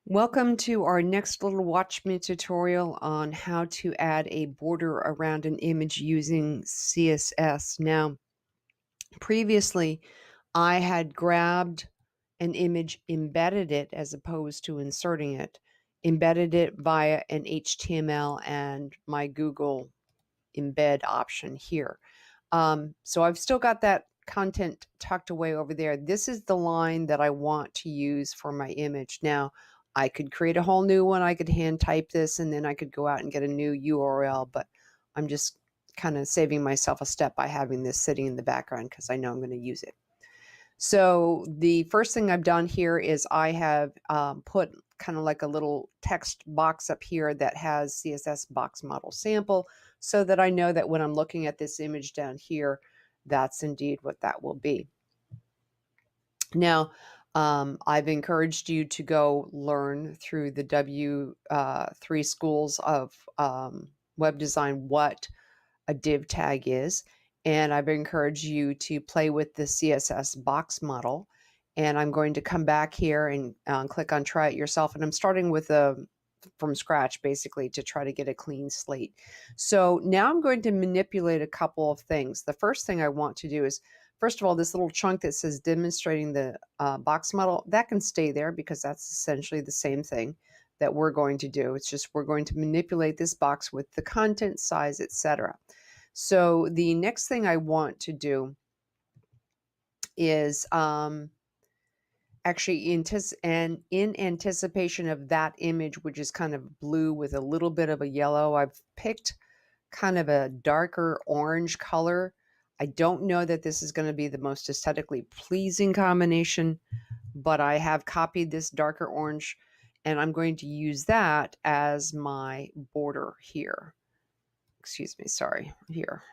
Welcome to our next little watch me tutorial on how to add a border around an image using CSS. Now, previously, I had grabbed an image, embedded it as opposed to inserting it, embedded it via an HTML and my Google embed option here. So I've still got that content tucked away over there. This is the line that I want to use for my image. Now, I could create a whole new one. I could hand type this and then I could go out and get a new URL, but I'm just kind of saving myself a step by having this sitting in the background because I know I'm going to use it. So the first thing I've done here is I have put kind of like a little text box up here that has CSS box model sample so that I know that when I'm looking at this image down here, that's indeed what that will be. Now, I've encouraged you to go learn through the W3 schools of web design what a div tag is. And I've encouraged you to play with the CSS box model. And I'm going to come back here and click on try it yourself. And I'm starting with from scratch, basically, to try to get a clean slate. So now I'm going to manipulate a couple of things. The first thing I want to do is, first of all, this little chunk that says demonstrating the box model, that can stay there because that's essentially the same thing that we're going to do. It's just we're going to manipulate this box with the content, size, etc. So the next thing I want to do is actually in anticipation of that image, which is kind of blue with a little bit of a yellow, I've picked kind of a darker orange color. I don't know that this is going to be the most aesthetically pleasing combination, but I have copied this darker orange and I'm going to use that as my border here. Excuse me, sorry, here.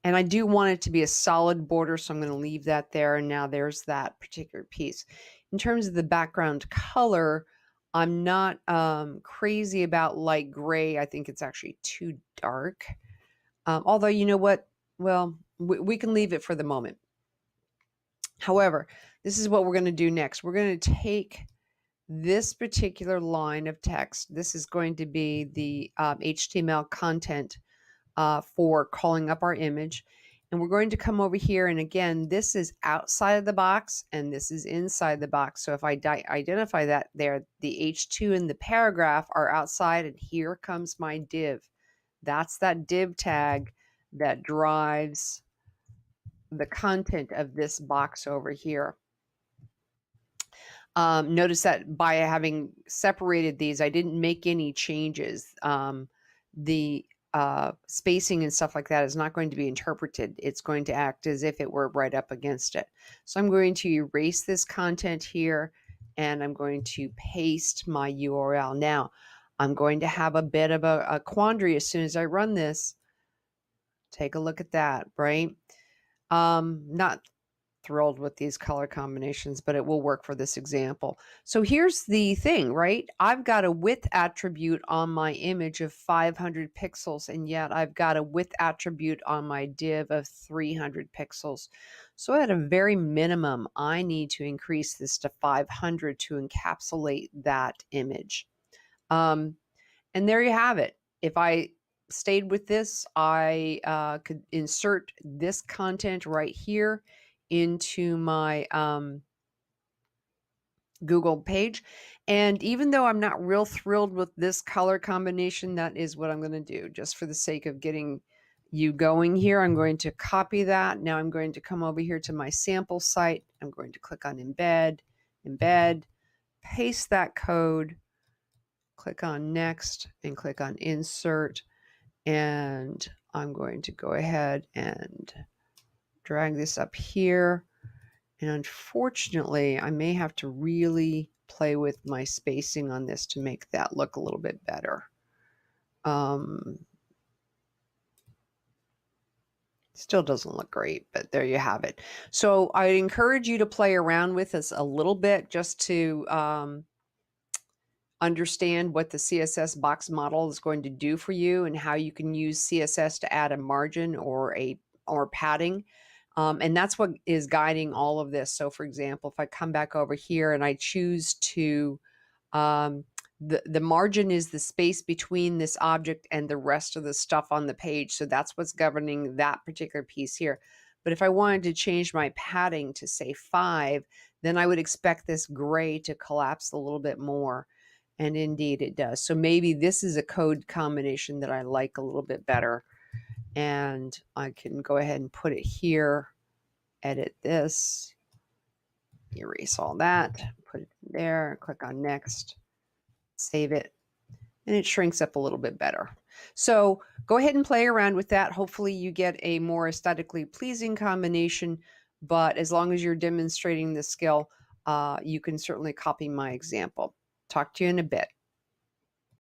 And I do want it to be a solid border, so I'm going to leave that there. And now there's that particular piece. In terms of the background color, I'm not crazy about light gray. I think it's actually too dark. Although, you know what? Well, we can leave it for the moment. However, this is what we're going to do next. We're going to take this particular line of text. This is going to be the HTML content for calling up our image. And we're going to come over here. And again, this is outside of the box and this is inside the box. So if I identify that there, the H2 and the paragraph are outside and here comes my div. That's that div tag that drives the content of this box over here. Notice that by having separated these, I didn't make any changes. The spacing and stuff like that is not going to be interpreted. It's going to act as if it were right up against it. So I'm going to erase this content here and I'm going to paste my URL. Now, I'm going to have a bit of a quandary as soon as I run this. Take a look at that, right? Not thrilled with these color combinations, but it will work for this example. So here's the thing, right? I've got a width attribute on my image of 500 pixels, and yet I've got a width attribute on my div of 300 pixels. So at a very minimum, I need to increase this to 500 to encapsulate that image. And there you have it. If I stayed with this, I could insert this content right here into my Google page. And even though I'm not real thrilled with this color combination, that is what I'm going to do just for the sake of getting you going here. I'm going to copy that. Now I'm going to come over here to my sample site. I'm going to click on embed, paste that code, click on next and click on insert. And I'm going to go ahead and drag this up here. And unfortunately, I may have to really play with my spacing on this to make that look a little bit better. Still doesn't look great, but there you have it. So I encourage you to play around with this a little bit just to understand what the CSS box model is going to do for you and how you can use CSS to add a margin or padding. And that's what is guiding all of this. So for example, if I come back over here and I choose to, the margin is the space between this object and the rest of the stuff on the page. So that's what's governing that particular piece here. But if I wanted to change my padding to say 5, then I would expect this gray to collapse a little bit more. And indeed it does. So maybe this is a code combination that I like a little bit better. And I can go ahead and put it here, edit this, erase all that, put it there, click on next, save it, and it shrinks up a little bit better. So go ahead and play around with that. Hopefully you get a more aesthetically pleasing combination, but as long as you're demonstrating the skill, you can certainly copy my example. Talk to you in a bit.